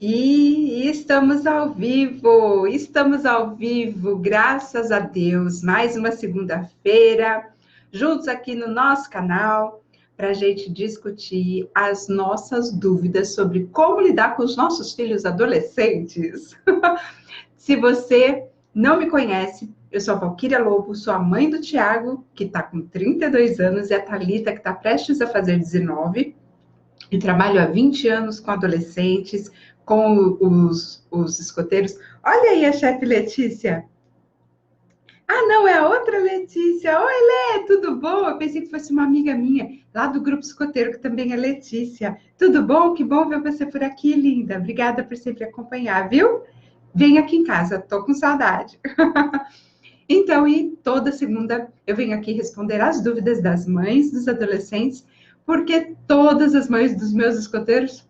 E estamos ao vivo, graças a Deus, mais uma segunda-feira, juntos aqui no nosso canal, para a gente discutir as nossas dúvidas sobre como lidar com os nossos filhos adolescentes. Se você não me conhece, eu sou a Valquíria Lobo, sou a mãe do Tiago, que está com 32 anos, e a Thalita, que está prestes a fazer 19. E trabalho há 20 anos com adolescentes, com os escoteiros. Olha aí a chefe Letícia. Ah, não, é a outra Letícia. Oi, Lê, tudo bom? Eu pensei que fosse uma amiga minha, lá do grupo escoteiro, que também é Letícia. Tudo bom? Que bom ver você por aqui, linda. Obrigada por sempre acompanhar, viu? Vem aqui em casa, tô com saudade. Então, e toda segunda eu venho aqui responder as dúvidas das mães dos adolescentes, porque todas as mães dos meus escoteiros,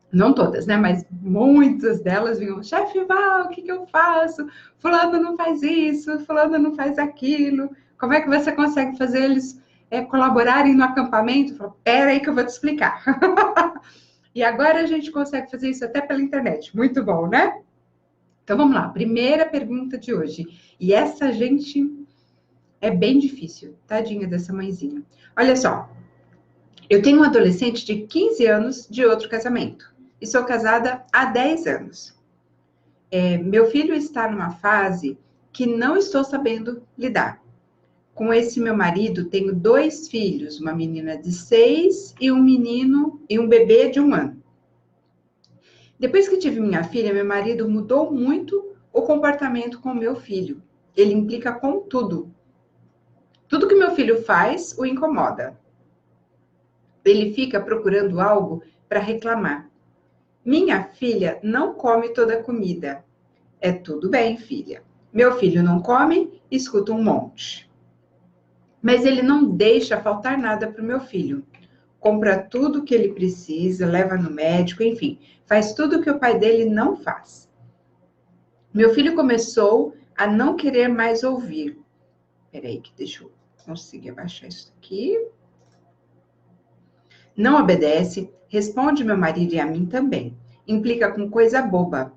não todas, né, mas muitas delas vinham, chefe Val, o que eu faço? Fulano não faz isso, fulano não faz aquilo, como é que você consegue fazer eles colaborarem no acampamento? Eu falo, pera aí que eu vou te explicar. E agora a gente consegue fazer isso até pela internet, muito bom, né? Então vamos lá, primeira pergunta de hoje. E essa, gente, é bem difícil, tadinha dessa mãezinha. Olha só, eu tenho um adolescente de 15 anos de outro casamento. E sou casada há 10 anos. Meu filho está numa fase que não estou sabendo lidar. Com esse meu marido, tenho 2 filhos, uma menina de 6 e um menino e um bebê de 1 ano. Depois que tive minha filha, meu marido mudou muito o comportamento com meu filho. Ele implica com tudo. Tudo que meu filho faz o incomoda. Ele fica procurando algo para reclamar. Minha filha não come toda a comida. É tudo bem, filha. Meu filho não come, escuta um monte. Mas ele não deixa faltar nada para o meu filho. Compra tudo que ele precisa, leva no médico, enfim, faz tudo que o pai dele não faz. Meu filho começou a não querer mais ouvir. Peraí, que deixa eu conseguir abaixar isso aqui. Não obedece, responde meu marido e a mim também. Implica com coisa boba.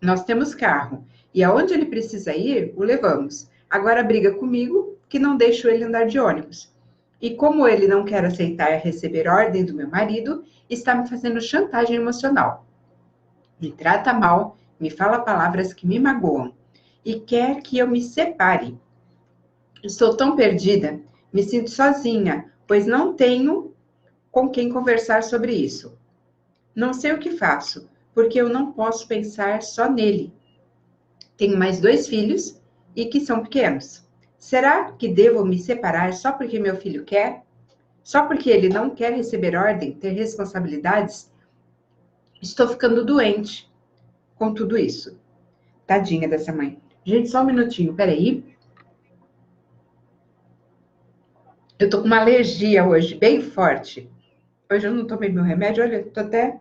Nós temos carro e aonde ele precisa ir, o levamos. Agora briga comigo que não deixo ele andar de ônibus. E como ele não quer aceitar receber ordem do meu marido, está me fazendo chantagem emocional. Me trata mal, me fala palavras que me magoam e quer que eu me separe. Estou tão perdida, me sinto sozinha, pois não tenho com quem conversar sobre isso. Não sei o que faço, porque eu não posso pensar só nele. Tenho mais 2 filhos e que são pequenos. Será que devo me separar só porque meu filho quer? Só porque ele não quer receber ordem, ter responsabilidades? Estou ficando doente com tudo isso. Tadinha dessa mãe. Gente, só um minutinho, peraí. Eu tô com uma alergia hoje, bem forte. Hoje eu não tomei meu remédio, olha, tô até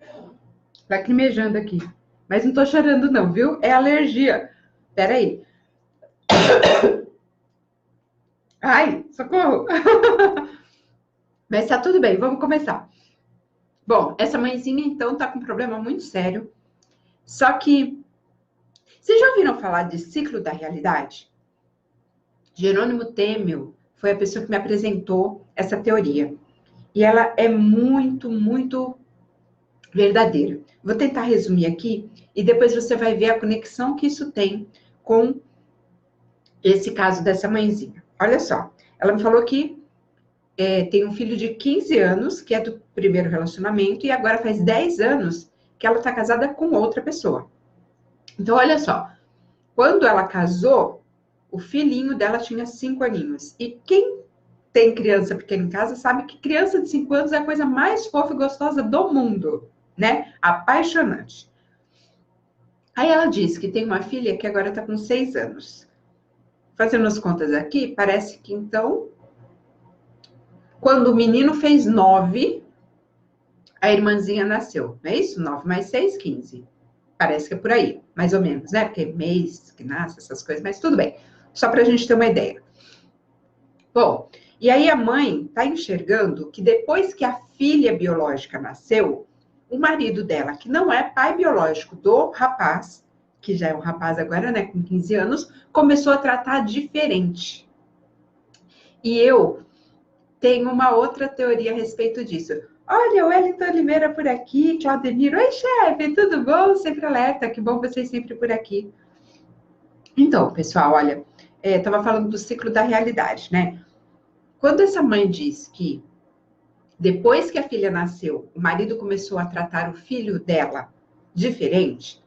lacrimejando aqui. Mas não tô chorando não, viu? É alergia. Peraí. Ai, socorro! Mas tá tudo bem, vamos começar. Bom, essa mãezinha, então, tá com um problema muito sério. Só que, vocês já ouviram falar de ciclo da realidade? Jerônimo Temel foi a pessoa que me apresentou essa teoria. E ela é muito, muito verdadeira. Vou tentar resumir aqui e depois você vai ver a conexão que isso tem com esse caso dessa mãezinha. Olha só, ela me falou que tem um filho de 15 anos, que é do primeiro relacionamento, e agora faz 10 anos que ela está casada com outra pessoa. Então, olha só, quando ela casou, o filhinho dela tinha 5 aninhos. E quem tem criança pequena em casa sabe que criança de 5 anos é a coisa mais fofa e gostosa do mundo, né? Apaixonante. Aí ela disse que tem uma filha que agora está com 6 anos. Fazendo as contas aqui, parece que então, quando o menino fez 9, a irmãzinha nasceu. Não é isso? 9 mais 6, 15. Parece que é por aí, mais ou menos, né? Porque mês que nasce, essas coisas, mas tudo bem. Só para a gente ter uma ideia. Bom, e aí a mãe está enxergando que depois que a filha biológica nasceu, o marido dela, que não é pai biológico do rapaz, que já é um rapaz agora, né, com 15 anos, começou a tratar diferente. E eu tenho uma outra teoria a respeito disso. Olha, o Wellington Oliveira por aqui, Claudemir. Oi, chefe, tudo bom? Sempre alerta, que bom vocês sempre por aqui. Então, pessoal, olha, estava falando do ciclo da realidade, né? Quando essa mãe diz que depois que a filha nasceu, o marido começou a tratar o filho dela diferente,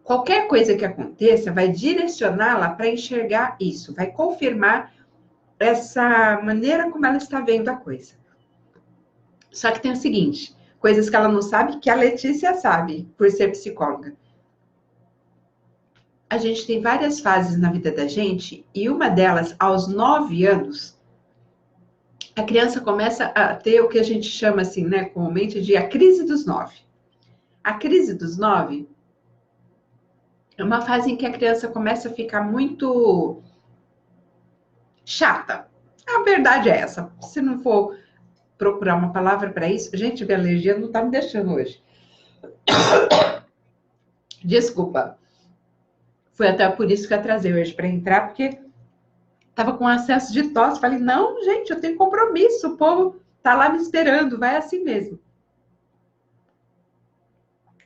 qualquer coisa que aconteça vai direcioná-la para enxergar isso, vai confirmar essa maneira como ela está vendo a coisa. Só que tem o seguinte, coisas que ela não sabe, que a Letícia sabe, por ser psicóloga. A gente tem várias fases na vida da gente, e uma delas, aos 9 anos, a criança começa a ter o que a gente chama assim, né, comumente, de a crise dos 9. A crise dos 9 é uma fase em que a criança começa a ficar muito chata. A verdade é essa. Se não for procurar uma palavra para isso, gente, minha alergia não está me deixando hoje. Desculpa. Foi até por isso que eu atrasei hoje para entrar, porque estava com acesso de tosse. Falei, não, gente, eu tenho compromisso, o povo tá lá me esperando, vai assim mesmo.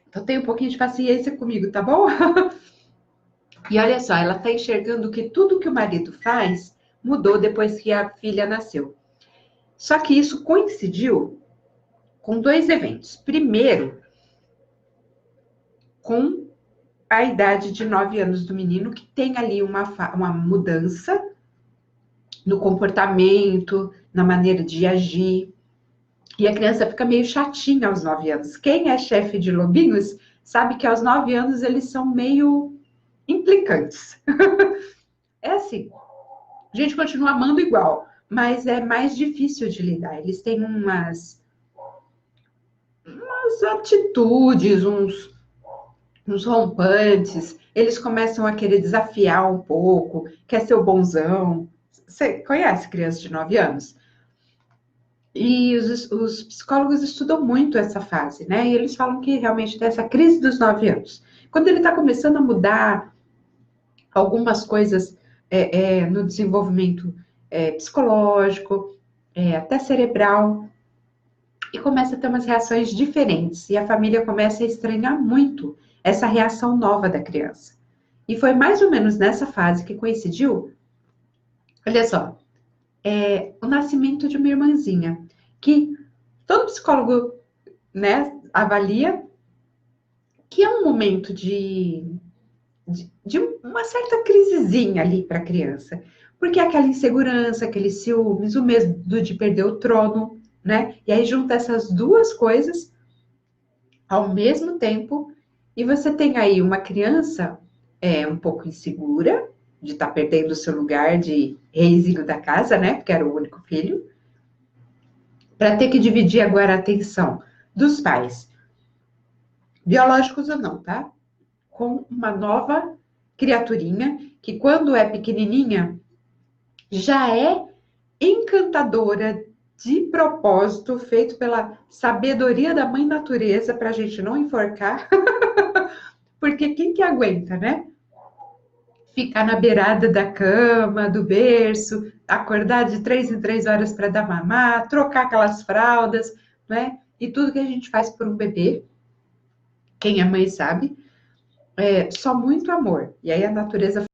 Então, tenha um pouquinho de paciência comigo, tá bom? E olha só, ela está enxergando que tudo que o marido faz mudou depois que a filha nasceu. Só que isso coincidiu com 2 eventos. Primeiro, com a idade de 9 anos do menino, que tem ali uma mudança no comportamento, na maneira de agir. E a criança fica meio chatinha aos 9 anos. Quem é chefe de lobinhos sabe que aos 9 anos eles são meio implicantes. É assim, a gente continua amando igual, mas é mais difícil de lidar. Eles têm umas atitudes, uns rompantes, eles começam a querer desafiar um pouco, quer ser o bonzão. Você conhece criança de 9 anos? E os psicólogos estudam muito essa fase, né? E eles falam que realmente tem essa crise dos 9 anos. Quando ele está começando a mudar algumas coisas no desenvolvimento psicológico, até cerebral, e começa a ter umas reações diferentes. E a família começa a estranhar muito essa reação nova da criança. E foi mais ou menos nessa fase que coincidiu, olha só, o nascimento de uma irmãzinha, que todo psicólogo, né, avalia que é um momento de uma certa crisezinha ali para a criança. Porque é aquela insegurança, aquele ciúmes, o medo de perder o trono, né? E aí junta essas duas coisas ao mesmo tempo, e você tem aí uma criança um pouco insegura, de estar perdendo o seu lugar de reizinho da casa, né? Porque era o único filho, para ter que dividir agora a atenção dos pais, biológicos ou não, tá? Com uma nova criaturinha, que quando é pequenininha, já é encantadora de propósito, feito pela sabedoria da mãe natureza, para a gente não enforcar, porque quem que aguenta, né? Ficar na beirada da cama, do berço, acordar de 3 em 3 horas para dar mamar, trocar aquelas fraldas, né? E tudo que a gente faz por um bebê, quem é mãe sabe, só muito amor. E aí a natureza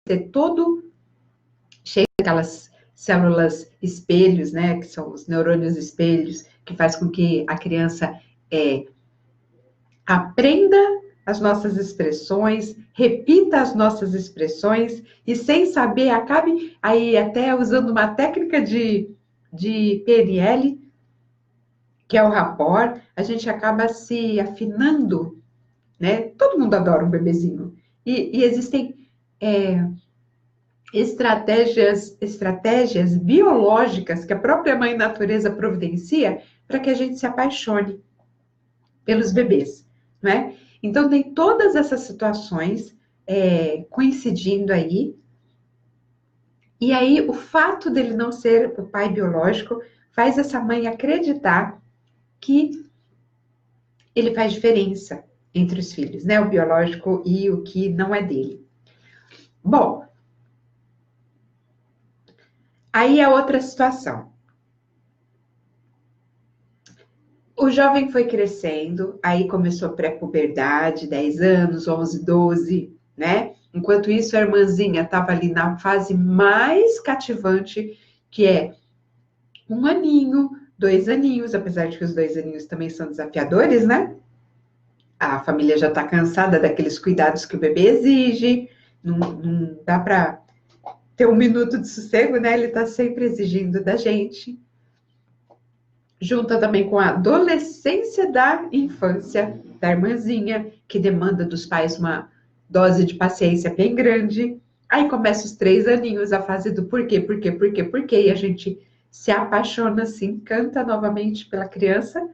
ser todo cheio daquelas células espelhos, né? Que são os neurônios espelhos, que faz com que a criança aprenda as nossas expressões, repita as nossas expressões e sem saber acabe aí até usando uma técnica de PNL, que é o rapport, a gente acaba se afinando, né? Todo mundo adora um bebezinho. E existem estratégias biológicas que a própria mãe natureza providencia para que a gente se apaixone pelos bebês, né? Então, tem todas essas situações coincidindo aí. E aí, o fato dele não ser o pai biológico faz essa mãe acreditar que ele faz diferença entre os filhos, né? O biológico e o que não é dele. Bom, aí é outra situação. O jovem foi crescendo, aí começou a pré-puberdade, 10 anos, 11, 12, né? Enquanto isso, a irmãzinha estava ali na fase mais cativante, que é 1 aninho, 2 aninhos, apesar de que os 2 aninhos também são desafiadores, né? A família já está cansada daqueles cuidados que o bebê exige, não dá para ter 1 minuto de sossego, né? Ele está sempre exigindo da gente. Junta também com a adolescência da infância, da irmãzinha, que demanda dos pais uma dose de paciência bem grande. Aí começa os 3 aninhos, a fase do porquê, e a gente se apaixona, se encanta novamente pela criança.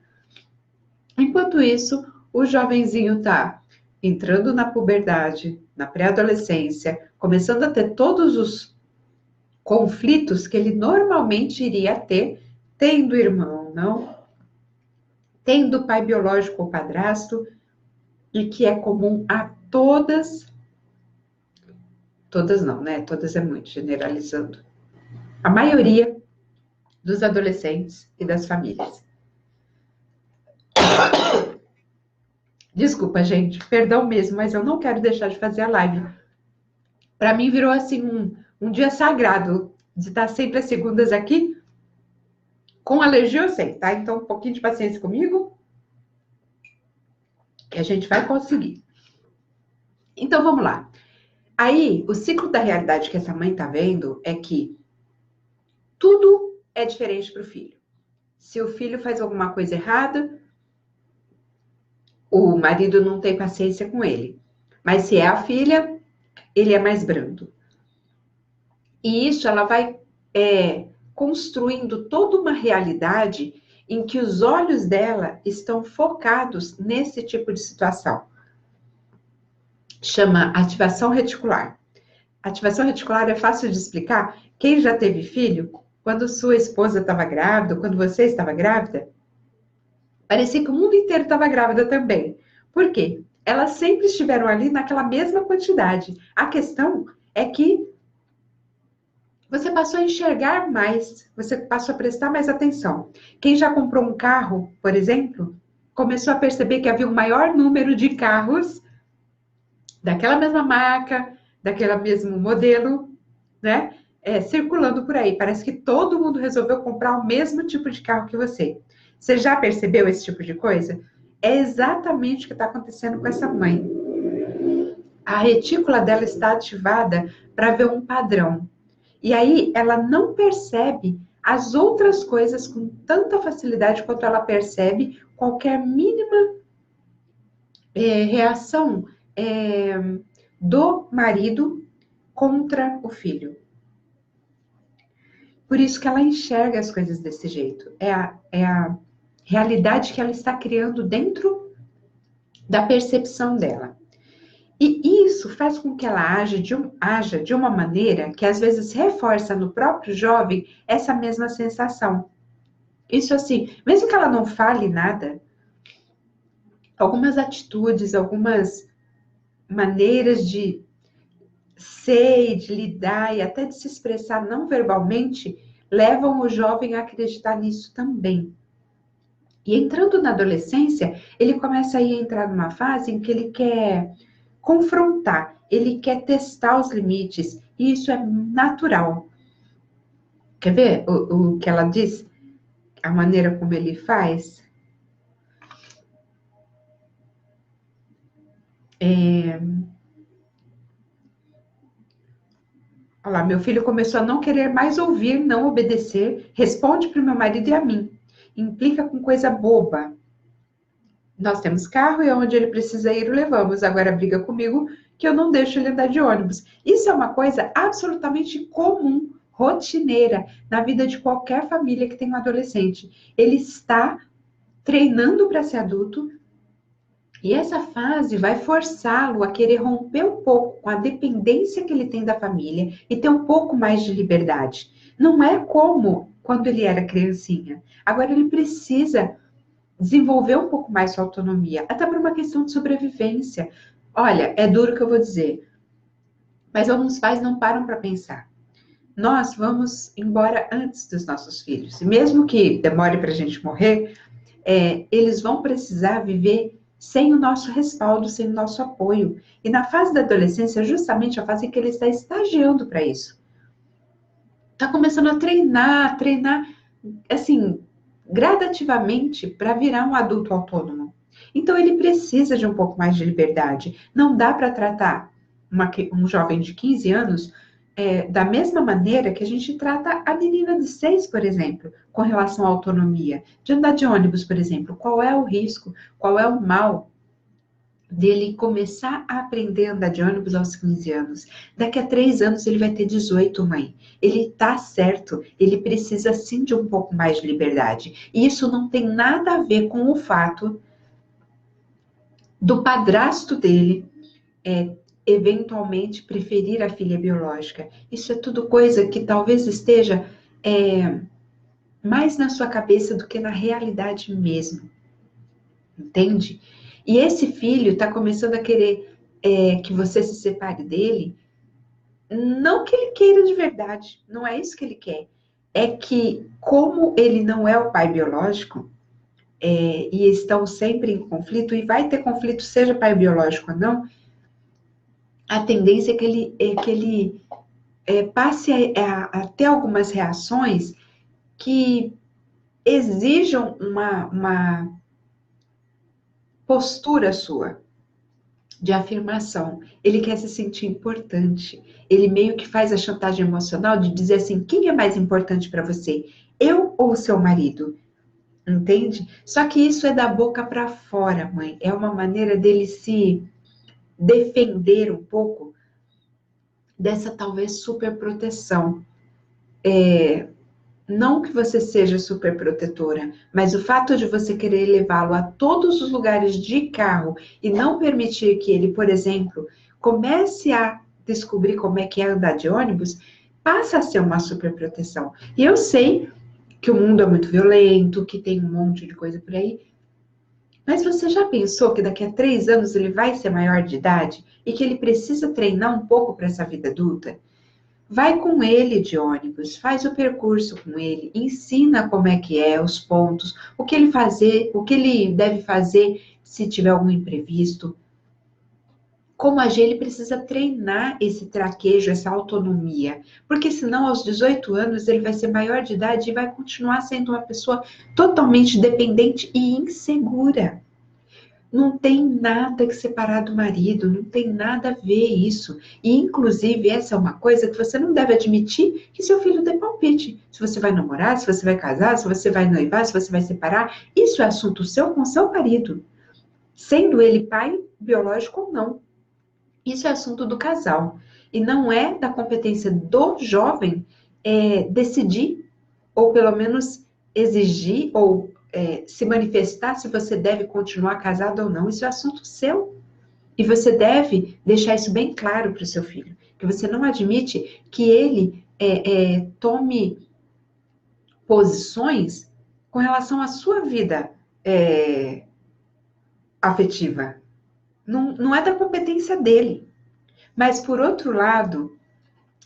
Enquanto isso, o jovenzinho tá entrando na puberdade, na pré-adolescência, começando a ter todos os conflitos que ele normalmente iria ter, tendo irmão, não, tendo pai biológico ou padrasto, e que é comum a todas não, né? Todas é muito generalizando. A maioria dos adolescentes e das famílias. Desculpa, gente, perdão mesmo, mas eu não quero deixar de fazer a live. Para mim virou assim um dia sagrado de estar sempre às segundas aqui. Com alergia eu sei, tá? Então um pouquinho de paciência comigo, que a gente vai conseguir. Então vamos lá. Aí, o ciclo da realidade que essa mãe tá vendo é que tudo é diferente para o filho. Se o filho faz alguma coisa errada, o marido não tem paciência com ele. Mas se é a filha, ele é mais brando. E isso ela vai construindo toda uma realidade em que os olhos dela estão focados nesse tipo de situação. Chama ativação reticular. Ativação reticular é fácil de explicar. Quem já teve filho, quando sua esposa estava grávida, quando você estava grávida, parecia que o mundo inteiro estava grávida também. Por quê? Elas sempre estiveram ali naquela mesma quantidade. A questão é que você passou a enxergar mais, você passou a prestar mais atenção. Quem já comprou um carro, por exemplo, começou a perceber que havia um maior número de carros daquela mesma marca, daquele mesmo modelo, né? Circulando por aí. Parece que todo mundo resolveu comprar o mesmo tipo de carro que você. Você já percebeu esse tipo de coisa? É exatamente o que está acontecendo com essa mãe. A retícula dela está ativada para ver um padrão. E aí ela não percebe as outras coisas com tanta facilidade quanto ela percebe qualquer mínima reação do marido contra o filho. Por isso que ela enxerga as coisas desse jeito. É a realidade que ela está criando dentro da percepção dela. E isso faz com que ela haja de uma maneira que às vezes reforça no próprio jovem essa mesma sensação. Isso assim, mesmo que ela não fale nada, algumas atitudes, algumas maneiras de ser, de lidar e até de se expressar não verbalmente, levam o jovem a acreditar nisso também. E entrando na adolescência, ele começa a entrar numa fase em que ele quer confrontar, ele quer testar os limites, e isso é natural. Quer ver o que ela diz? A maneira como ele faz? Olha lá, meu filho começou a não querer mais ouvir, não obedecer, responde para o meu marido e a mim. Implica com coisa boba. Nós temos carro e onde ele precisa ir o levamos. Agora briga comigo que eu não deixo ele andar de ônibus. Isso é uma coisa absolutamente comum, rotineira, na vida de qualquer família que tem um adolescente. Ele está treinando para ser adulto e essa fase vai forçá-lo a querer romper um pouco com a dependência que ele tem da família e ter um pouco mais de liberdade. Não é como quando ele era criancinha. Agora ele precisa desenvolver um pouco mais sua autonomia, até por uma questão de sobrevivência. Olha, é duro que eu vou dizer, mas alguns pais não param para pensar. Nós vamos embora antes dos nossos filhos, e mesmo que demore para a gente morrer, eles vão precisar viver sem o nosso respaldo, sem o nosso apoio. E na fase da adolescência, é justamente a fase em que ele está estagiando para isso. Está começando a treinar, assim, gradativamente para virar um adulto autônomo. Então, ele precisa de um pouco mais de liberdade. Não dá para tratar um jovem de 15 anos da mesma maneira que a gente trata a menina de 6, por exemplo, com relação à autonomia. De andar de ônibus, por exemplo, qual é o risco, qual é o mal dele começar a aprender a andar de ônibus aos 15 anos. Daqui a 3 anos ele vai ter 18, mãe. Ele tá certo, ele precisa sim de um pouco mais de liberdade. E isso não tem nada a ver com o fato do padrasto dele eventualmente preferir a filha biológica. Isso é tudo coisa que talvez esteja mais na sua cabeça do que na realidade mesmo. Entende? E esse filho está começando a querer que você se separe dele, não que ele queira de verdade, não é isso que ele quer. É que, como ele não é o pai biológico, e estão sempre em conflito, e vai ter conflito, seja pai biológico ou não, a tendência é que ele passe a ter algumas reações que exijam uma postura sua de afirmação. Ele quer se sentir importante. Ele meio que faz a chantagem emocional de dizer assim: quem é mais importante para você? Eu ou o seu marido? Entende? Só que isso é da boca para fora, mãe. É uma maneira dele se defender um pouco dessa talvez superproteção. Não que você seja super protetora, mas o fato de você querer levá-lo a todos os lugares de carro e não permitir que ele, por exemplo, comece a descobrir como é que é andar de ônibus, passa a ser uma super proteção. E eu sei que o mundo é muito violento, que tem um monte de coisa por aí, mas você já pensou que daqui a 3 anos ele vai ser maior de idade e que ele precisa treinar um pouco para essa vida adulta? Vai com ele de ônibus, faz o percurso com ele, ensina como é que é, os pontos, o que ele fazer, o que ele deve fazer se tiver algum imprevisto. Como agir, ele precisa treinar esse traquejo, essa autonomia, porque senão aos 18 anos ele vai ser maior de idade e vai continuar sendo uma pessoa totalmente dependente e insegura. Não tem nada que separar do marido, não tem nada a ver isso. E, inclusive, essa é uma coisa que você não deve admitir que seu filho dê palpite. Se você vai namorar, se você vai casar, se você vai noivar, se você vai separar, isso é assunto seu com seu marido. Sendo ele pai biológico ou não. Isso é assunto do casal. E não é da competência do jovem decidir, ou pelo menos exigir, ou se manifestar se você deve continuar casado ou não. Isso é assunto seu. E você deve deixar isso bem claro para o seu filho. Que você não admite que ele tome posições com relação à sua vida afetiva. Não é da competência dele. Mas, por outro lado,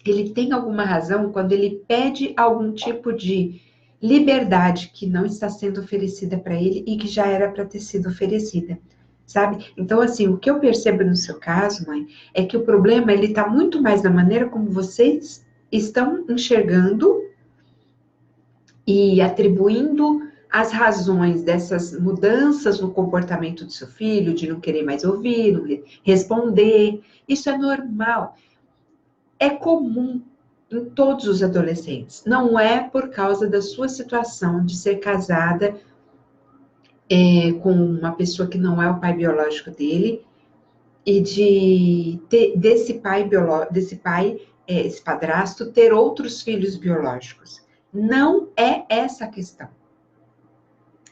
ele tem alguma razão quando ele pede algum tipo de liberdade que não está sendo oferecida para ele e que já era para ter sido oferecida, sabe? Então, assim, o que eu percebo no seu caso, mãe, é que o problema, ele está muito mais na maneira como vocês estão enxergando e atribuindo as razões dessas mudanças no comportamento do seu filho, de não querer mais ouvir, não responder. Isso é normal. É comum em todos os adolescentes. Não é por causa da sua situação de ser casada com uma pessoa que não é o pai biológico dele e de ter, esse padrasto, ter outros filhos biológicos. Não é essa a questão.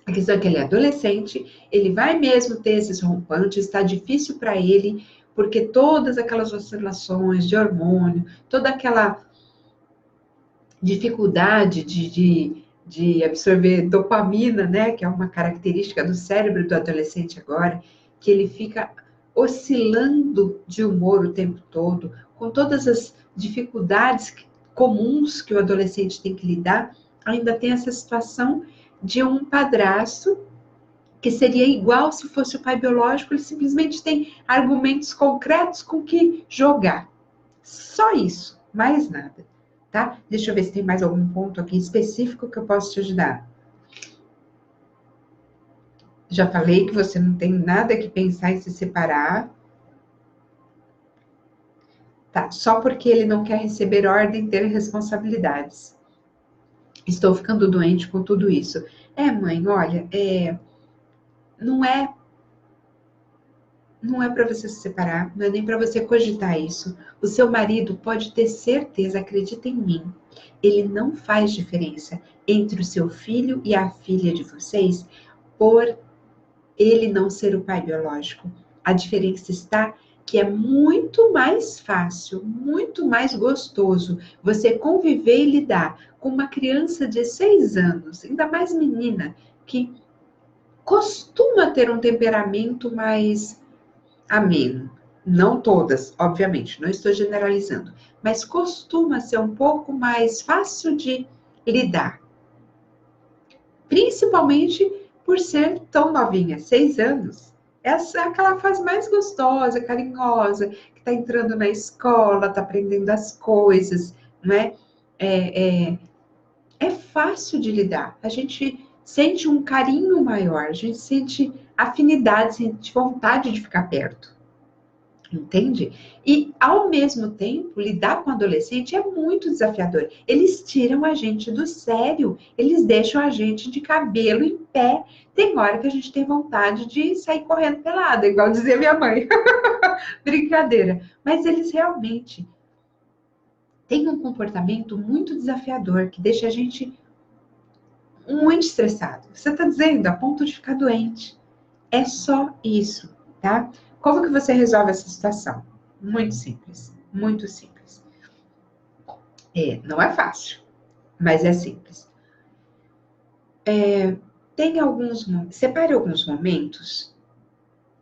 A questão é que ele é adolescente, ele vai mesmo ter esses rompantes, está difícil para ele, porque todas aquelas oscilações de hormônio, toda aquela dificuldade de de absorver dopamina, né, que é uma característica do cérebro do adolescente agora, que ele fica oscilando de humor o tempo todo, com todas as dificuldades comuns que o adolescente tem que lidar, ainda tem essa situação de um padrasto que seria igual se fosse o pai biológico, ele simplesmente tem argumentos concretos com que jogar. Só isso, mais nada, tá? Deixa eu ver se tem mais algum ponto aqui específico que eu posso te ajudar. Já falei que você não tem nada que pensar em se separar. Tá, só porque ele não quer receber ordem, ter responsabilidades. Estou ficando doente com tudo isso. Mãe, olha, não é para você se separar, não é nem para você cogitar isso. O seu marido pode ter certeza, acredita em mim, ele não faz diferença entre o seu filho e a filha de vocês por ele não ser o pai biológico. A diferença está que é muito mais fácil, muito mais gostoso você conviver e lidar com uma criança de 6 anos, ainda mais menina, que costuma ter um temperamento mais ameno. Não todas, obviamente, não estou generalizando, mas costuma ser um pouco mais fácil de lidar. Principalmente por ser tão novinha, 6 anos. Essa é aquela fase mais gostosa, carinhosa, que está entrando na escola, está aprendendo as coisas, né? É fácil de lidar. A gente sente um carinho maior, a gente sente afinidade, sente vontade de ficar perto. Entende? E, ao mesmo tempo, lidar com adolescente é muito desafiador. Eles tiram a gente do sério, eles deixam a gente de cabelo em pé. Tem hora que a gente tem vontade de sair correndo pelada, igual dizia minha mãe. Brincadeira. Mas eles realmente têm um comportamento muito desafiador, que deixa a gente muito estressado. Você está dizendo a ponto de ficar doente. É só isso, tá? Como que você resolve essa situação? Muito simples, muito simples. Não é fácil, mas é simples. Separe alguns momentos,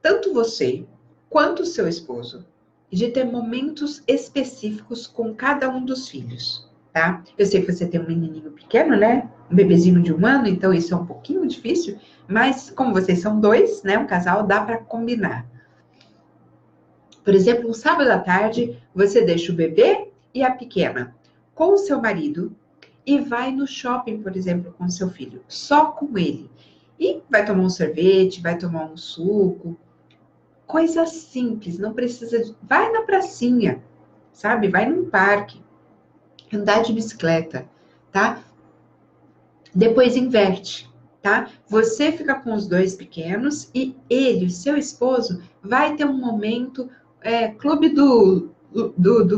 tanto você quanto o seu esposo, de ter momentos específicos com cada um dos filhos, tá? Eu sei que você tem um menininho pequeno, né? Um bebezinho de 1 ano, então isso é um pouquinho difícil, mas como vocês são 2, né? Um casal, dá para combinar. Por exemplo, um sábado à tarde, você deixa o bebê e a pequena com o seu marido e vai no shopping, por exemplo, com o seu filho, só com ele. E vai tomar um sorvete, vai tomar um suco, coisa simples, não precisa. Vai na pracinha, sabe? Vai num parque, andar de bicicleta, tá? Depois inverte, tá? Você fica com os 2 pequenos e ele, o seu esposo, vai ter um momento clube do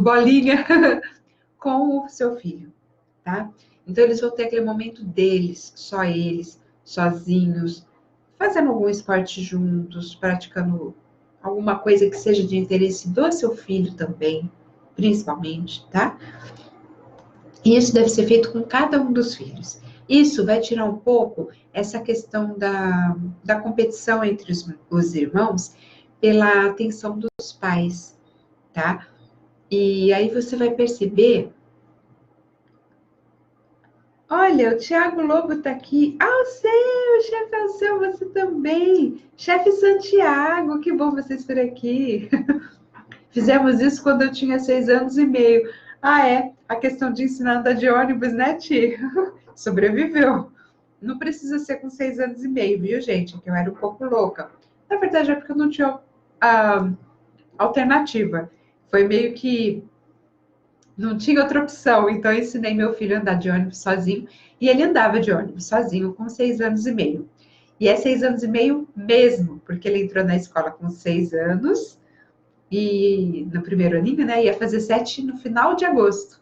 bolinha com o seu filho, tá? Então, eles vão ter aquele momento deles, só eles, sozinhos, fazendo algum esporte juntos, praticando alguma coisa que seja de interesse do seu filho também, principalmente, tá? E isso deve ser feito com cada um dos filhos. Isso vai tirar um pouco essa questão da competição entre os irmãos pela atenção dos pais, tá? E aí você vai perceber. Olha, o Tiago Lobo tá aqui. Ah, o chefe Alceu, você também. Chefe Santiago, que bom vocês por aqui. Fizemos isso quando eu tinha 6 anos e meio. Ah, a questão de ensinar a andar de ônibus, né, Ti? Sobreviveu. Não precisa ser com 6 anos e meio, viu, gente? Que eu era um pouco louca. Na verdade, é porque eu não tinha alternativa. Foi meio que não tinha outra opção. Então, eu ensinei meu filho a andar de ônibus sozinho. E ele andava de ônibus sozinho com 6 anos e meio. E é 6 anos e meio mesmo, porque ele entrou na escola com 6 anos. E no primeiro aninho, né? Ia fazer 7 no final de agosto.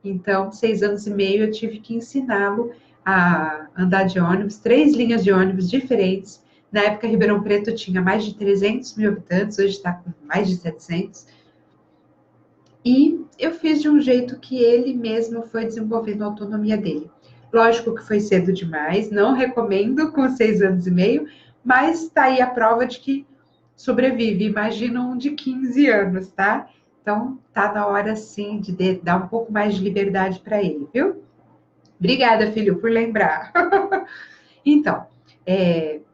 Então, 6 anos e meio, eu tive que ensiná-lo a andar de ônibus, 3 linhas de ônibus diferentes. Na época, Ribeirão Preto tinha mais de 300 mil habitantes, hoje está com mais de 700. E eu fiz de um jeito que ele mesmo foi desenvolvendo a autonomia dele. Lógico que foi cedo demais, não recomendo com 6 anos e meio, mas tá aí a prova de que sobrevive. Imagina um de 15 anos, tá? Então, tá na hora, sim, de dar um pouco mais de liberdade para ele, viu? Obrigada, filho, por lembrar. Então,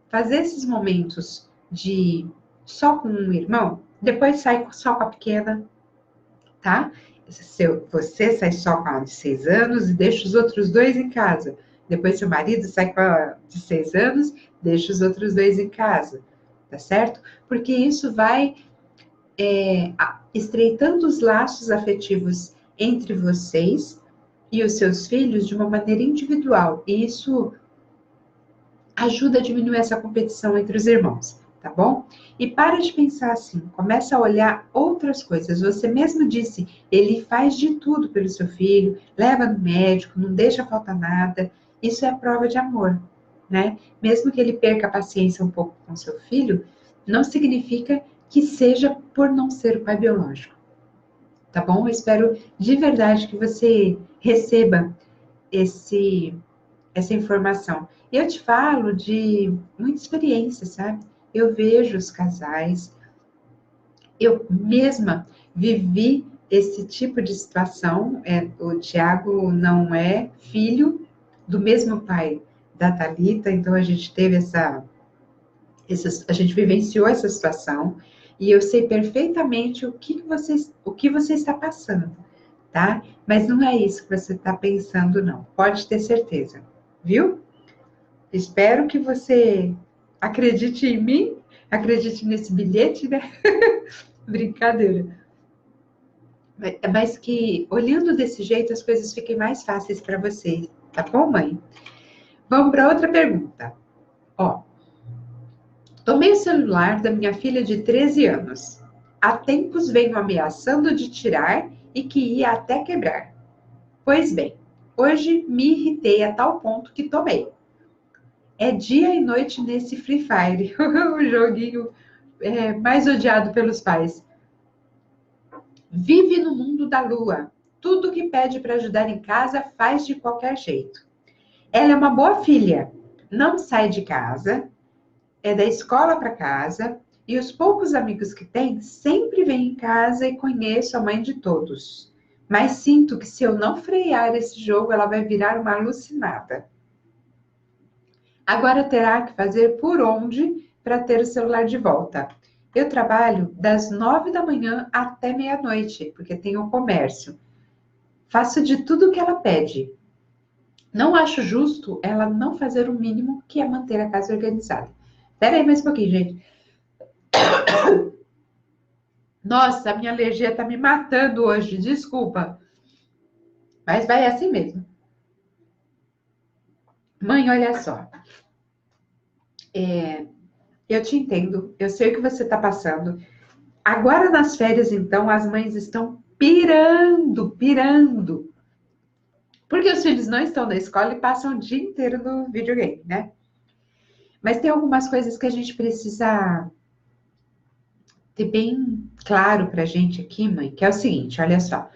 fazer esses momentos de só com um irmão, depois sai só com a pequena, tá? Você sai só com a de 6 anos e deixa os outros dois em casa. Depois seu marido sai com a de 6 anos, deixa os outros dois em casa, tá certo? Porque isso vai estreitando os laços afetivos entre vocês e os seus filhos de uma maneira individual. E isso ajuda a diminuir essa competição entre os irmãos, tá bom? E para de pensar assim, começa a olhar outras coisas. Você mesmo disse, ele faz de tudo pelo seu filho, leva no médico, não deixa faltar nada. Isso é a prova de amor, né? Mesmo que ele perca a paciência um pouco com seu filho, não significa que seja por não ser o pai biológico, tá bom? Eu espero de verdade que você receba essa informação. Eu te falo de muita experiência, sabe? Eu vejo os casais, eu mesma vivi esse tipo de situação. O Tiago não é filho do mesmo pai da Thalita, então a gente teve a gente vivenciou essa situação e eu sei perfeitamente o que você está passando, tá? Mas não é isso que você está pensando, não. Pode ter certeza, viu? Espero que você acredite em mim, acredite nesse bilhete, né? Brincadeira. Mas que, olhando desse jeito, as coisas fiquem mais fáceis para você, tá bom, mãe? Vamos para outra pergunta. Ó, tomei o celular da minha filha de 13 anos. Há tempos venho ameaçando de tirar e que ia até quebrar. Pois bem, hoje me irritei a tal ponto que tomei. É dia e noite nesse Free Fire, o joguinho mais odiado pelos pais. Vive no mundo da lua. Tudo que pede para ajudar em casa faz de qualquer jeito. Ela é uma boa filha. Não sai de casa, é da escola para casa, e os poucos amigos que tem sempre vêm em casa e conheço a mãe de todos. Mas sinto que se eu não frear esse jogo, ela vai virar uma alucinada. Agora terá que fazer por onde para ter o celular de volta. Eu trabalho das 9 da manhã até meia-noite, porque tenho um comércio. Faço de tudo que ela pede. Não acho justo ela não fazer o mínimo, que é manter a casa organizada. Espera aí mais um pouquinho, gente. Nossa, a minha alergia está me matando hoje, desculpa. Mas vai assim mesmo. Mãe, olha só. Eu te entendo, eu sei o que você está passando. Agora nas férias, então, as mães estão pirando. Porque os filhos não estão na escola e passam o dia inteiro no videogame, né? Mas tem algumas coisas que a gente precisa ter bem claro pra gente aqui, mãe, que é o seguinte, olha só.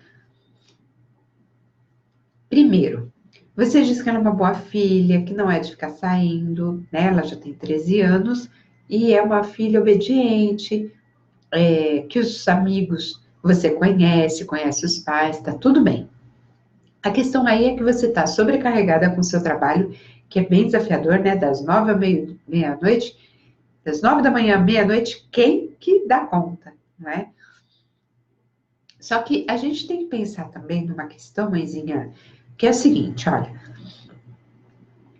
Primeiro, você diz que ela é uma boa filha, que não é de ficar saindo, né? Ela já tem 13 anos e é uma filha obediente, que os amigos você conhece os pais, tá tudo bem. A questão aí é que você está sobrecarregada com o seu trabalho, que é bem desafiador, né? Das 9 à meia-noite, das 9 da manhã à meia-noite, quem que dá conta, não é? Só que a gente tem que pensar também numa questão, mãezinha, que é o seguinte, olha.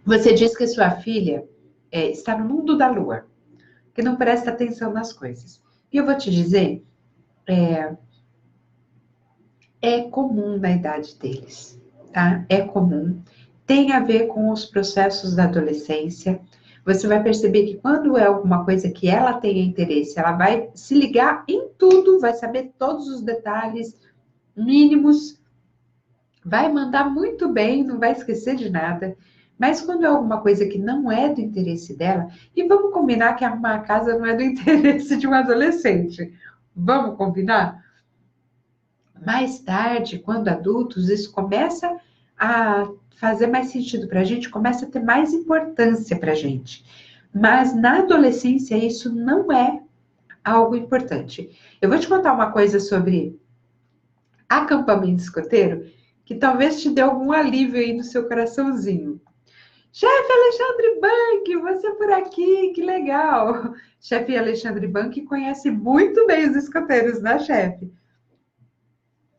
Você diz que sua filha está no mundo da lua, que não presta atenção nas coisas. E eu vou te dizer, é comum na idade deles, tá? É comum. Tem a ver com os processos da adolescência. Você vai perceber que quando é alguma coisa que ela tenha interesse, ela vai se ligar em tudo, vai saber todos os detalhes mínimos, vai mandar muito bem, não vai esquecer de nada. Mas quando é alguma coisa que não é do interesse dela, e vamos combinar que arrumar a casa não é do interesse de um adolescente. Vamos combinar? Mais tarde, quando adultos, isso começa a fazer mais sentido para a gente, começa a ter mais importância para a gente. Mas na adolescência isso não é algo importante. Eu vou te contar uma coisa sobre acampamento escoteiro, que talvez te dê algum alívio aí no seu coraçãozinho. Chefe Alexandre Bank, você por aqui, que legal! Chefe Alexandre Bank conhece muito bem os escoteiros, né, chefe?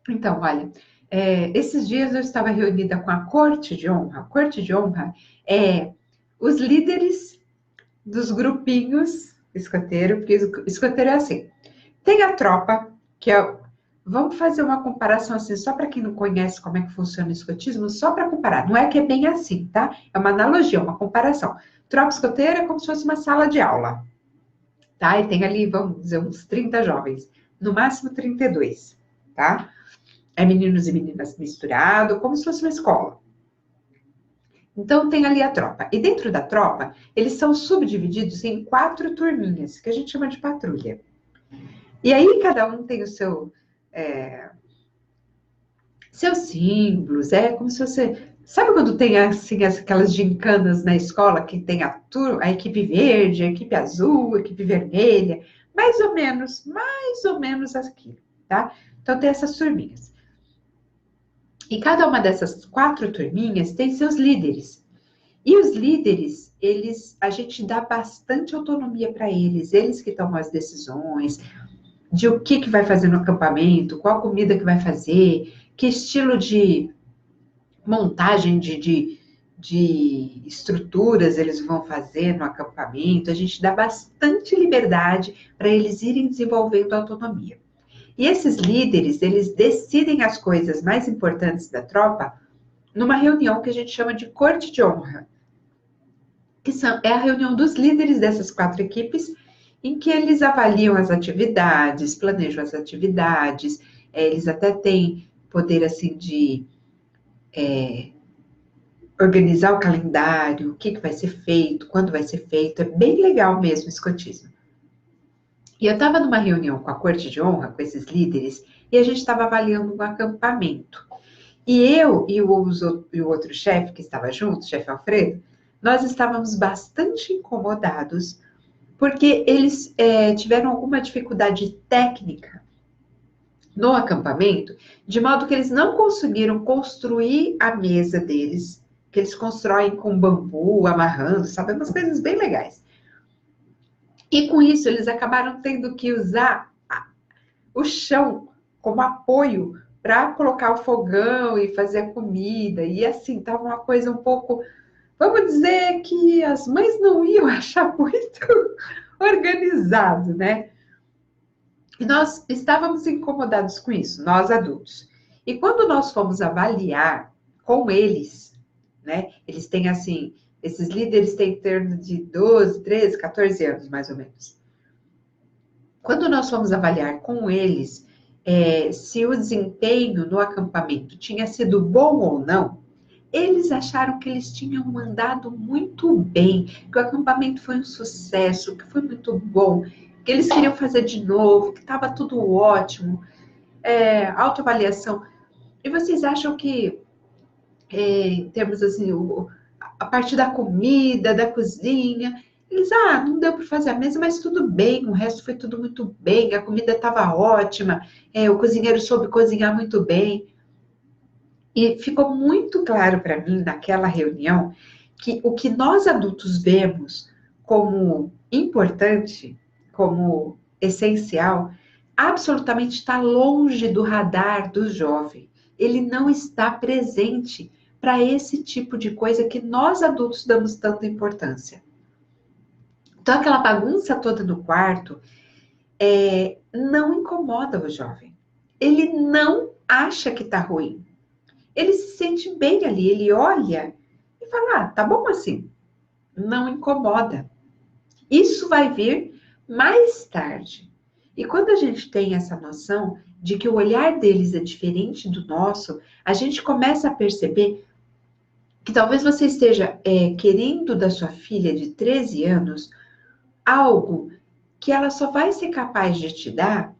Então, olha, esses dias eu estava reunida com a Corte de Honra. A Corte de Honra é os líderes dos grupinhos escoteiro, porque escoteiro é assim. Tem a tropa, que é. Vamos fazer uma comparação assim, só para quem não conhece como é que funciona o escotismo, só para comparar. Não é que é bem assim, tá? É uma analogia, uma comparação. Tropa escoteira é como se fosse uma sala de aula, tá? E tem ali, vamos dizer, uns 30 jovens, no máximo 32, tá? É meninos e meninas misturado, como se fosse uma escola. Então, tem ali a tropa. E dentro da tropa, eles são subdivididos em 4 turminhas, que a gente chama de patrulha. E aí, cada um tem o seu... seus símbolos, é como se você... Sabe quando tem, assim, aquelas gincanas na escola, que tem a equipe verde, a equipe azul, a equipe vermelha? Mais ou menos aquilo, tá? Então, tem essas turminhas. E cada uma dessas 4 turminhas tem seus líderes. E os líderes, a gente dá bastante autonomia para eles que tomam as decisões, de o que vai fazer no acampamento, qual comida que vai fazer, que estilo de montagem de estruturas eles vão fazer no acampamento. A gente dá bastante liberdade para eles irem desenvolvendo autonomia. E esses líderes, eles decidem as coisas mais importantes da tropa numa reunião que a gente chama de corte de honra, que é a reunião dos líderes dessas 4 equipes, em que eles avaliam as atividades, planejam as atividades, eles até têm poder, assim, de organizar o calendário, o que vai ser feito, quando vai ser feito, é bem legal mesmo o escotismo. E eu estava numa reunião com a corte de honra, com esses líderes, e a gente estava avaliando um acampamento. E eu e o outro chefe que estava junto, o chefe Alfredo, nós estávamos bastante incomodados, porque eles tiveram alguma dificuldade técnica no acampamento, de modo que eles não conseguiram construir a mesa deles, que eles constroem com bambu, amarrando, sabe? Umas coisas bem legais. E com isso, eles acabaram tendo que usar o chão como apoio para colocar o fogão e fazer a comida. E assim, estava uma coisa um pouco... Vamos dizer que as mães não iam achar muito organizado, né? E nós estávamos incomodados com isso, nós adultos. E quando nós fomos avaliar com eles, né? Eles têm assim, esses líderes têm em torno de 12, 13, 14 anos, mais ou menos. Quando nós fomos avaliar com eles se o desempenho no acampamento tinha sido bom ou não, eles acharam que eles tinham mandado muito bem, que o acampamento foi um sucesso, que foi muito bom, que eles queriam fazer de novo, que estava tudo ótimo, autoavaliação. E vocês acham que, em termos assim, a parte da comida, da cozinha, eles, não deu para fazer a mesa, mas tudo bem, o resto foi tudo muito bem, a comida estava ótima, o cozinheiro soube cozinhar muito bem. E ficou muito claro para mim naquela reunião que o que nós adultos vemos como importante, como essencial, absolutamente está longe do radar do jovem. Ele não está presente para esse tipo de coisa que nós adultos damos tanta importância. Então, aquela bagunça toda no quarto não incomoda o jovem. Ele não acha que está ruim. Ele se sente bem ali, ele olha e fala, tá bom assim, não incomoda. Isso vai vir mais tarde. E quando a gente tem essa noção de que o olhar deles é diferente do nosso, a gente começa a perceber que talvez você esteja querendo da sua filha de 13 anos algo que ela só vai ser capaz de te dar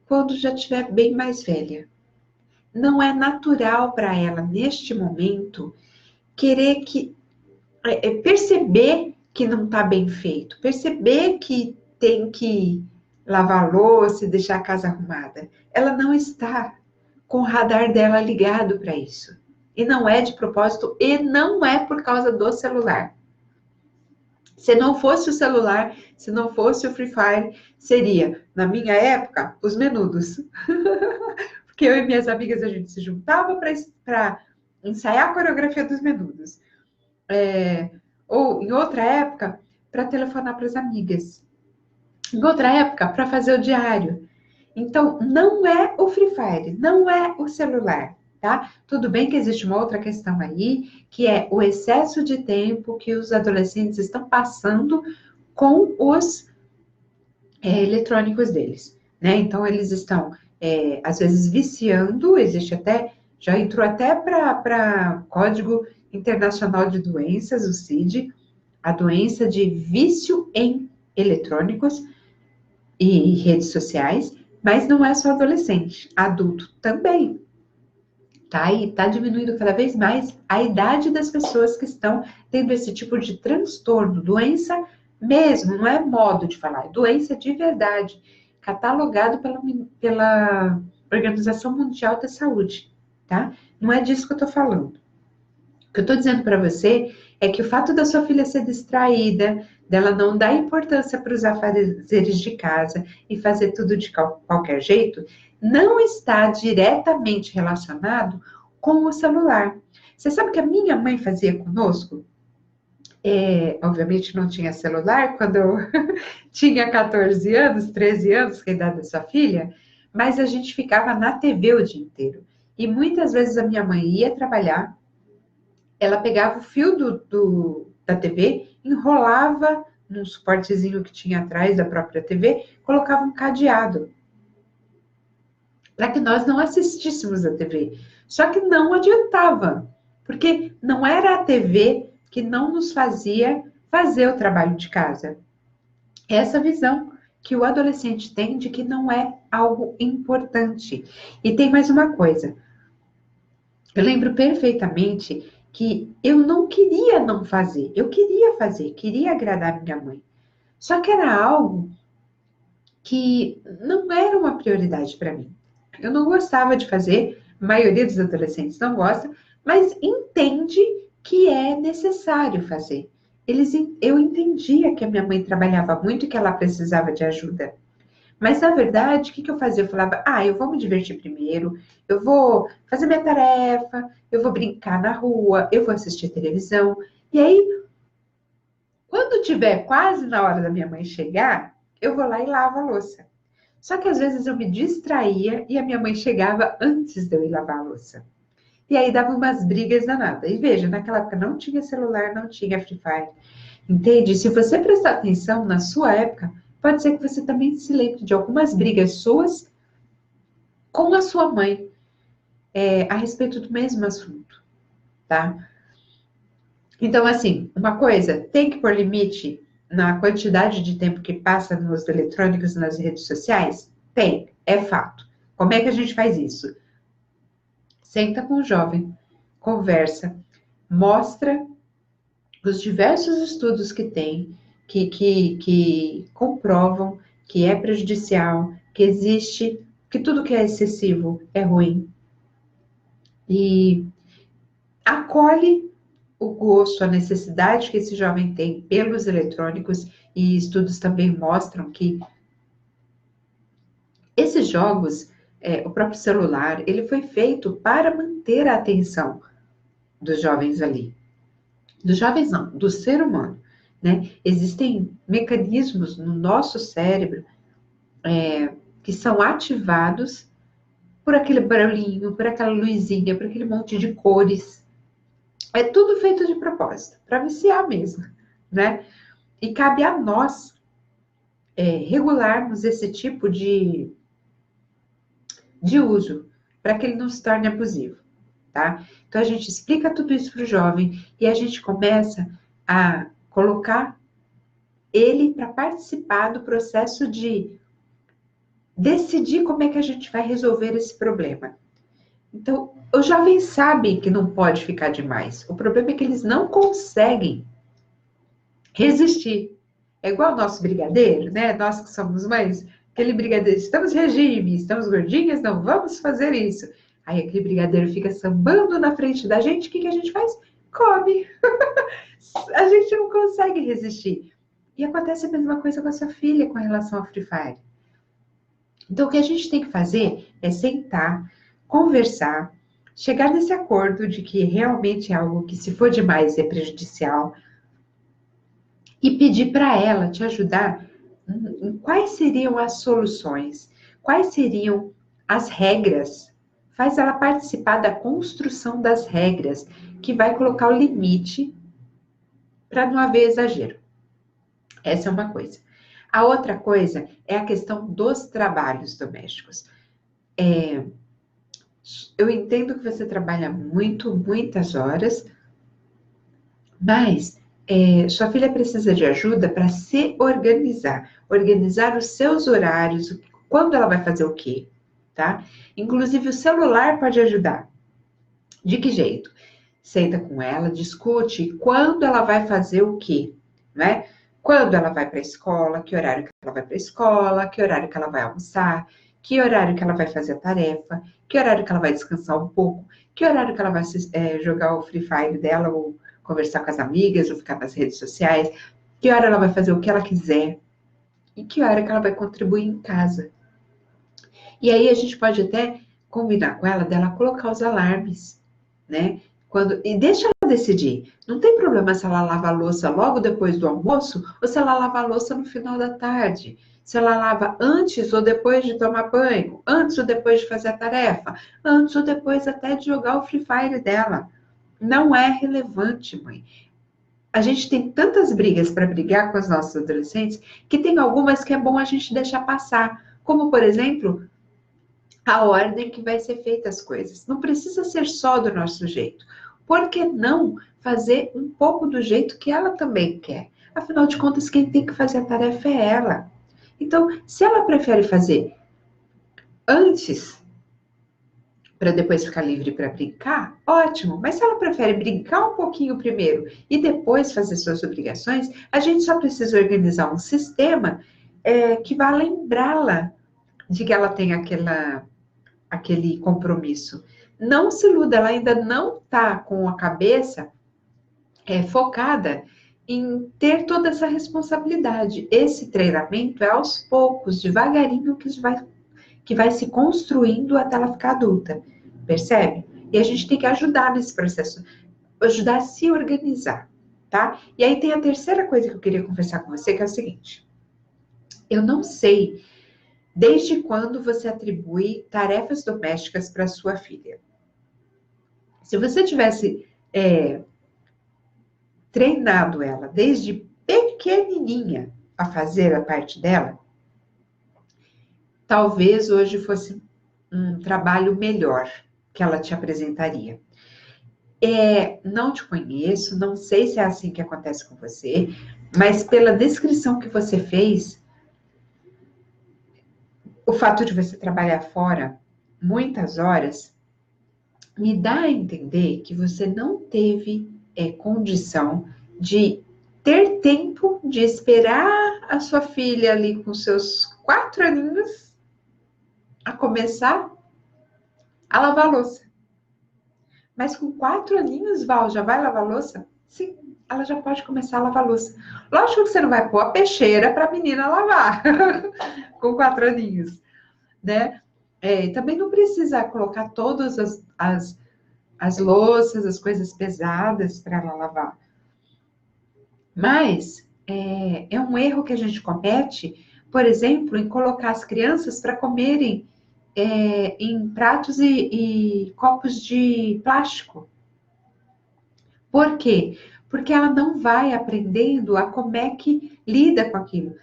quando já estiver bem mais velha. não é natural para ela, neste momento, querer perceber que não está bem feito, perceber que tem que lavar a louça e deixar a casa arrumada. Ela não está com o radar dela ligado para isso. E não é de propósito, e não é por causa do celular. Se não fosse o celular, se não fosse o Free Fire, seria, na minha época, os menudos. Porque eu e minhas amigas, a gente se juntava para ensaiar a coreografia dos menudos. Ou, em outra época, para telefonar para as amigas. Em outra época, para fazer o diário. Então, não é o Free Fire, não é o celular, tá? Tudo bem que existe uma outra questão aí, que é o excesso de tempo que os adolescentes estão passando com os eletrônicos deles, né? Então, eles estão, às vezes, viciando, existe até, já entrou até para Código Internacional de Doenças, o CID, a doença de vício em eletrônicos e redes sociais, mas não é só adolescente, adulto também. Tá? E está diminuindo cada vez mais a idade das pessoas que estão tendo esse tipo de transtorno, doença mesmo, não é modo de falar, é doença de verdade, catalogado pela Organização Mundial da Saúde, tá? Não é disso que eu estou falando. O que eu estou dizendo para você é que o fato da sua filha ser distraída, dela não dar importância para os afazeres de casa e fazer tudo de qualquer jeito, não está diretamente relacionado com o celular. Você sabe o que a minha mãe fazia conosco? Obviamente não tinha celular quando eu tinha 14 anos, 13 anos, que é a idade da sua filha, mas a gente ficava na TV o dia inteiro. E muitas vezes a minha mãe ia trabalhar, ela pegava o fio da TV, enrolava num suportezinho que tinha atrás da própria TV, colocava um cadeado para que nós não assistíssemos a TV. Só que não adiantava, porque não era a TV que não nos fazia fazer o trabalho de casa. Essa visão que o adolescente tem de que não é algo importante. E tem mais uma coisa. Eu lembro perfeitamente que eu não queria não fazer, eu queria fazer, queria agradar minha mãe. Só que era algo que não era uma prioridade para mim. Eu não gostava de fazer, a maioria dos adolescentes não gosta, mas entende que é necessário fazer. Eu entendia que a minha mãe trabalhava muito e que ela precisava de ajuda. Mas, na verdade, o que eu fazia? Eu falava, eu vou me divertir primeiro, eu vou fazer minha tarefa, eu vou brincar na rua, eu vou assistir televisão. E aí, quando tiver quase na hora da minha mãe chegar, eu vou lá e lavo a louça. Só que às vezes eu me distraía e a minha mãe chegava antes de eu ir lavar a louça. E aí dava umas brigas danadas. E veja, naquela época não tinha celular, não tinha Free Fire. Entende? Se você prestar atenção na sua época, pode ser que você também se lembre de algumas brigas suas com a sua mãe a respeito do mesmo assunto, tá? Então, assim, uma coisa, tem que pôr limite na quantidade de tempo que passa nos eletrônicos e nas redes sociais? Tem, é fato. Como é que a gente faz isso? Senta com o jovem, conversa, mostra os diversos estudos que tem, que comprovam que é prejudicial, que existe, que tudo que é excessivo é ruim. E acolhe o gosto, a necessidade que esse jovem tem pelos eletrônicos, e estudos também mostram que esses jogos, o próprio celular, ele foi feito para manter a atenção dos jovens ali. Dos jovens não, do ser humano, né? Existem mecanismos no nosso cérebro que são ativados por aquele barulhinho, por aquela luzinha, por aquele monte de cores. É tudo feito de propósito, para viciar mesmo, né? E cabe a nós regularmos esse tipo de uso, para que ele não se torne abusivo, tá? Então, a gente explica tudo isso para o jovem e a gente começa a colocar ele para participar do processo de decidir como é que a gente vai resolver esse problema. Então, os jovens sabem que não pode ficar demais. O problema é que eles não conseguem resistir. É igual o nosso brigadeiro, né? Nós que somos mães, aquele brigadeiro, estamos regime, estamos gordinhas, não vamos fazer isso. Aí aquele brigadeiro fica sambando na frente da gente, o que a gente faz? Come. A gente não consegue resistir. E acontece a mesma coisa com a sua filha com relação ao Free Fire. Então, o que a gente tem que fazer é sentar, conversar, chegar nesse acordo de que realmente é algo que, se for demais, é prejudicial, e pedir para ela te ajudar em quais seriam as soluções, quais seriam as regras. Faz ela participar da construção das regras, que vai colocar o limite para não haver exagero. Essa é uma coisa. A outra coisa é a questão dos trabalhos domésticos. Eu entendo que você trabalha muitas horas, mas sua filha precisa de ajuda para se organizar os seus horários, quando ela vai fazer o quê, tá? Inclusive o celular pode ajudar. De que jeito? Senta com ela, discute quando ela vai fazer o quê, né? Quando ela vai para a escola, que horário que ela vai para a escola, que horário que ela vai almoçar, que horário que ela vai fazer a tarefa, que horário que ela vai descansar um pouco, que horário que ela vai jogar o Free Fire dela, ou conversar com as amigas, ou ficar nas redes sociais, que hora ela vai fazer o que ela quiser, e que hora que ela vai contribuir em casa. E aí a gente pode até combinar com ela dela colocar os alarmes, né? E deixa ela decidir. Não tem problema se ela lava a louça logo depois do almoço ou se ela lava a louça no final da tarde. Se ela lava antes ou depois de tomar banho, antes ou depois de fazer a tarefa, antes ou depois até de jogar o Free Fire dela. Não é relevante, mãe. A gente tem tantas brigas para brigar com os nossos adolescentes que tem algumas que é bom a gente deixar passar. Como, por exemplo, a ordem que vai ser feita as coisas. Não precisa ser só do nosso jeito. Por que não fazer um pouco do jeito que ela também quer? Afinal de contas, quem tem que fazer a tarefa é ela. Então, se ela prefere fazer antes, para depois ficar livre para brincar, ótimo. Mas se ela prefere brincar um pouquinho primeiro e depois fazer suas obrigações, a gente só precisa organizar um sistema que vá lembrá-la de que ela tem aquele compromisso. Não se iluda, ela ainda não está com a cabeça focada em ter toda essa responsabilidade. Esse treinamento é aos poucos, devagarinho, que vai se construindo até ela ficar adulta, percebe? E a gente tem que ajudar nesse processo, ajudar a se organizar, tá? E aí tem a terceira coisa que eu queria conversar com você, que é o seguinte: eu não sei desde quando você atribui tarefas domésticas para sua filha. Se você tivesse treinado ela desde pequenininha a fazer a parte dela, talvez hoje fosse um trabalho melhor que ela te apresentaria. Não te conheço, não sei se é assim que acontece com você, mas pela descrição que você fez, o fato de você trabalhar fora muitas horas me dá a entender que você não teve condição de ter tempo de esperar a sua filha ali com seus 4 aninhos a começar a lavar a louça. Mas com 4 aninhos, Val, já vai lavar a louça? Sim, ela já pode começar a lavar a louça. Lógico que você não vai pôr a peixeira para a menina lavar com 4 aninhos, né? Também não precisa colocar todas as louças, as coisas pesadas para ela lavar. Mas é um erro que a gente comete, por exemplo, em colocar as crianças para comerem em pratos e copos de plástico. Por quê? Porque ela não vai aprendendo a como é que lida com aquilo.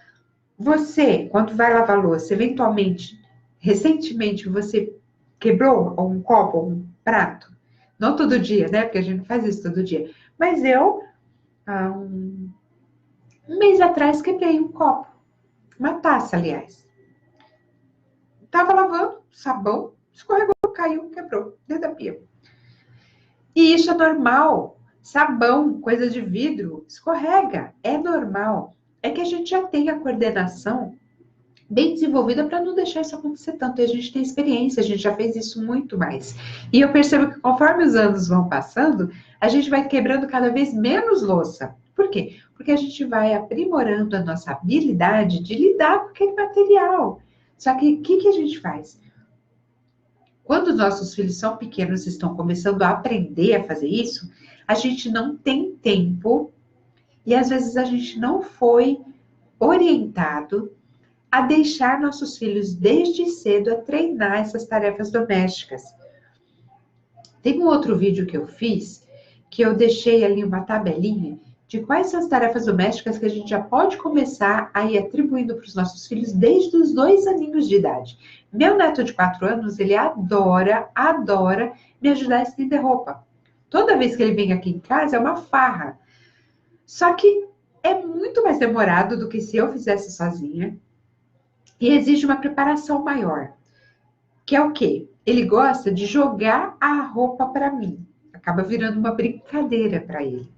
Você, quando vai lavar louça, eventualmente, recentemente, você quebrou um copo ou um prato? Não todo dia, né? Porque a gente não faz isso todo dia. Mas eu, há um mês atrás, quebrei um copo. Uma taça, aliás. Tava lavando, sabão, escorregou, caiu, quebrou dentro da pia. E isso é normal. Sabão, coisa de vidro, escorrega, é normal. É que a gente já tem a coordenação bem desenvolvida para não deixar isso acontecer tanto. E a gente tem experiência, a gente já fez isso muito mais. E eu percebo que conforme os anos vão passando, a gente vai quebrando cada vez menos louça. Por quê? Porque a gente vai aprimorando a nossa habilidade de lidar com aquele material. Só que o que a gente faz? Quando os nossos filhos são pequenos e estão começando a aprender a fazer isso, a gente não tem tempo e às vezes a gente não foi orientado a deixar nossos filhos desde cedo a treinar essas tarefas domésticas. Tem um outro vídeo que eu fiz, que eu deixei ali uma tabelinha de quais são as tarefas domésticas que a gente já pode começar a ir atribuindo para os nossos filhos desde os 2 aninhos de idade. Meu neto de 4 anos, ele adora me ajudar a estender roupa. Toda vez que ele vem aqui em casa é uma farra. Só que é muito mais demorado do que se eu fizesse sozinha. E exige uma preparação maior. Que é o quê? Ele gosta de jogar a roupa para mim. Acaba virando uma brincadeira para ele.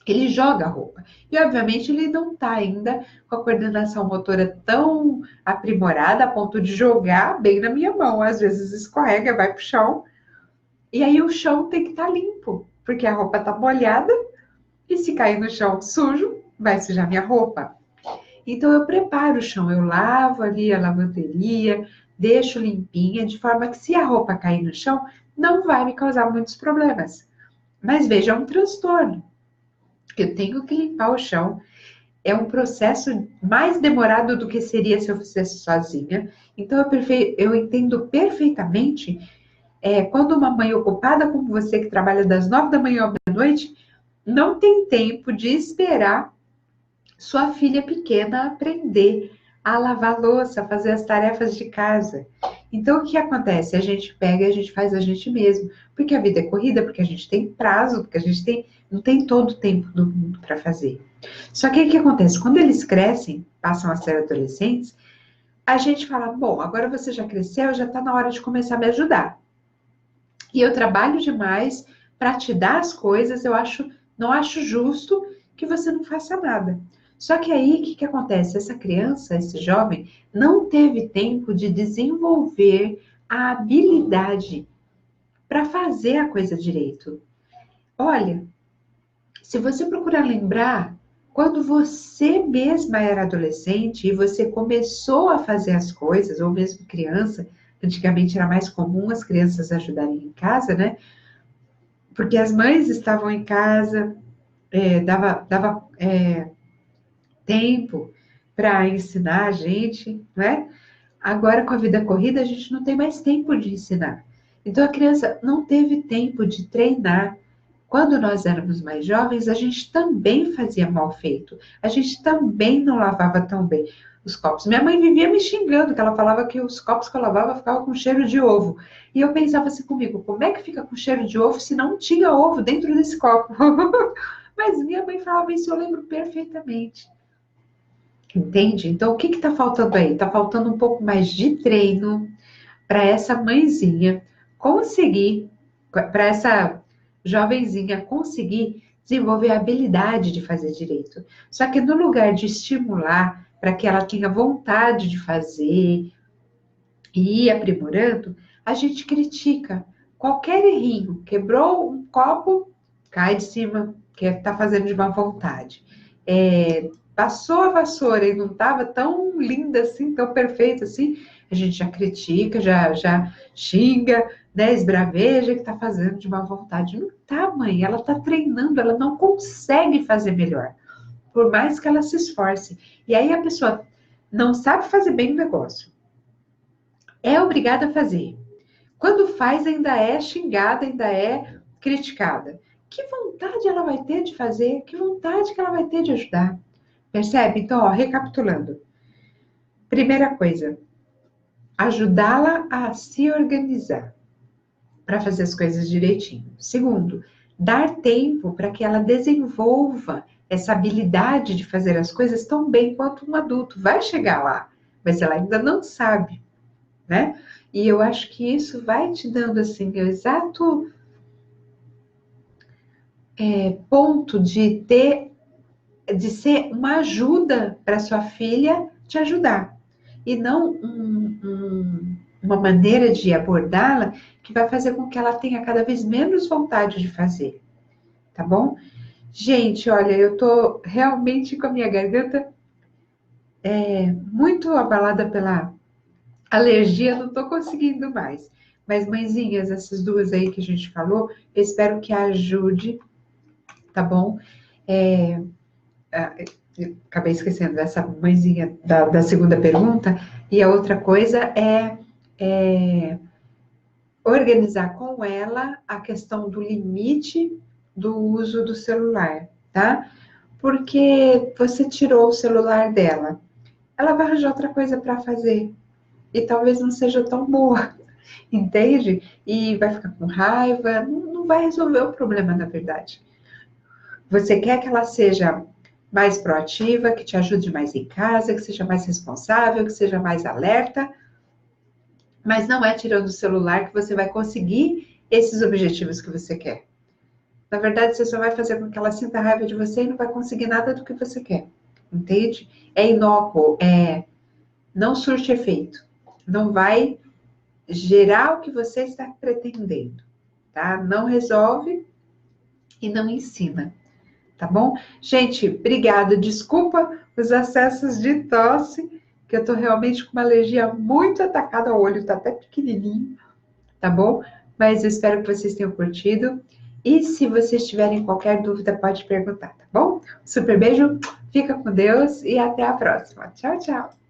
Ele joga a roupa. E, obviamente, ele não está ainda com a coordenação motora tão aprimorada a ponto de jogar bem na minha mão. Às vezes escorrega, vai para o chão. E aí o chão tem que estar limpo, porque a roupa está molhada. E se cair no chão sujo, vai sujar minha roupa. Então, eu preparo o chão, eu lavo ali a lavanderia, deixo limpinha, de forma que se a roupa cair no chão, não vai me causar muitos problemas. Mas veja, é um transtorno. Eu tenho que limpar o chão. É um processo mais demorado do que seria se eu fizesse sozinha. Então, eu entendo perfeitamente quando uma mãe ocupada como você, que trabalha das 9 da manhã à meia-noite, não tem tempo de esperar sua filha pequena aprender a lavar louça, a fazer as tarefas de casa. Então, o que acontece? A gente pega e a gente faz a gente mesmo. Porque a vida é corrida, porque a gente tem prazo, porque a gente não tem todo o tempo do mundo para fazer. Só que o que acontece? Quando eles crescem, passam a ser adolescentes, a gente fala, bom, agora você já cresceu, já está na hora de começar a me ajudar. E eu trabalho demais para te dar as coisas, não acho justo que você não faça nada. Só que aí, o que acontece? Essa criança, esse jovem, não teve tempo de desenvolver a habilidade para fazer a coisa direito. Olha, se você procurar lembrar, quando você mesma era adolescente e você começou a fazer as coisas, ou mesmo criança, antigamente era mais comum as crianças ajudarem em casa, né? Porque as mães estavam em casa, dava tempo para ensinar a gente, né? Agora, com a vida corrida, a gente não tem mais tempo de ensinar. Então, a criança não teve tempo de treinar. Quando nós éramos mais jovens, a gente também fazia mal feito. A gente também não lavava tão bem os copos. Minha mãe vivia me xingando, que ela falava que os copos que eu lavava ficavam com cheiro de ovo. E eu pensava assim comigo, como é que fica com cheiro de ovo se não tinha ovo dentro desse copo? Mas minha mãe falava isso, eu lembro perfeitamente. Entende? Então, o que está faltando aí? Está faltando um pouco mais de treino para essa mãezinha conseguir, para essa jovenzinha conseguir desenvolver a habilidade de fazer direito. Só que no lugar de estimular para que ela tenha vontade de fazer e ir aprimorando, a gente critica. Qualquer errinho, quebrou um copo, cai de cima, que está fazendo de má vontade. Passou a vassoura e não estava tão linda assim, tão perfeita assim, a gente já critica, já xinga, né, esbraveja que está fazendo de má vontade. Não tá, mãe, ela está treinando, ela não consegue fazer melhor, por mais que ela se esforce. E aí a pessoa não sabe fazer bem o negócio, é obrigada a fazer. Quando faz, ainda é xingada, ainda é criticada. Que vontade ela vai ter de fazer? Que vontade que ela vai ter de ajudar? Percebe? Então, ó, recapitulando. Primeira coisa, ajudá-la a se organizar para fazer as coisas direitinho. Segundo, dar tempo para que ela desenvolva essa habilidade de fazer as coisas tão bem quanto um adulto. Vai chegar lá, mas ela ainda não sabe. né? E eu acho que isso vai te dando, assim, o exato ponto de ser uma ajuda para sua filha te ajudar. E não uma maneira de abordá-la que vai fazer com que ela tenha cada vez menos vontade de fazer, tá bom? Gente, olha, eu tô realmente com a minha garganta muito abalada pela alergia, não tô conseguindo mais. Mas, mãezinhas, essas duas aí que a gente falou, eu espero que ajude, tá bom? É, acabei esquecendo dessa mãezinha da segunda pergunta. E a outra coisa é organizar com ela a questão do limite do uso do celular, tá? Porque você tirou o celular dela, ela vai arranjar outra coisa para fazer e talvez não seja tão boa, entende? E vai ficar com raiva, não vai resolver o problema, na verdade. Você quer que ela seja mais proativa, que te ajude mais em casa, que seja mais responsável, que seja mais alerta, mas não é tirando o celular que você vai conseguir esses objetivos que você quer. Na verdade, você só vai fazer com que ela sinta raiva de você e não vai conseguir nada do que você quer. Entende? É inócuo, não surte efeito. Não vai gerar o que você está pretendendo, tá? Não resolve e não ensina, tá bom? Gente, obrigada. Desculpa os acessos de tosse, que eu tô realmente com uma alergia muito atacada ao olho, tá até pequenininho, tá bom? Mas eu espero que vocês tenham curtido. E se vocês tiverem qualquer dúvida, pode perguntar, tá bom? Super beijo, fica com Deus e até a próxima. Tchau, tchau.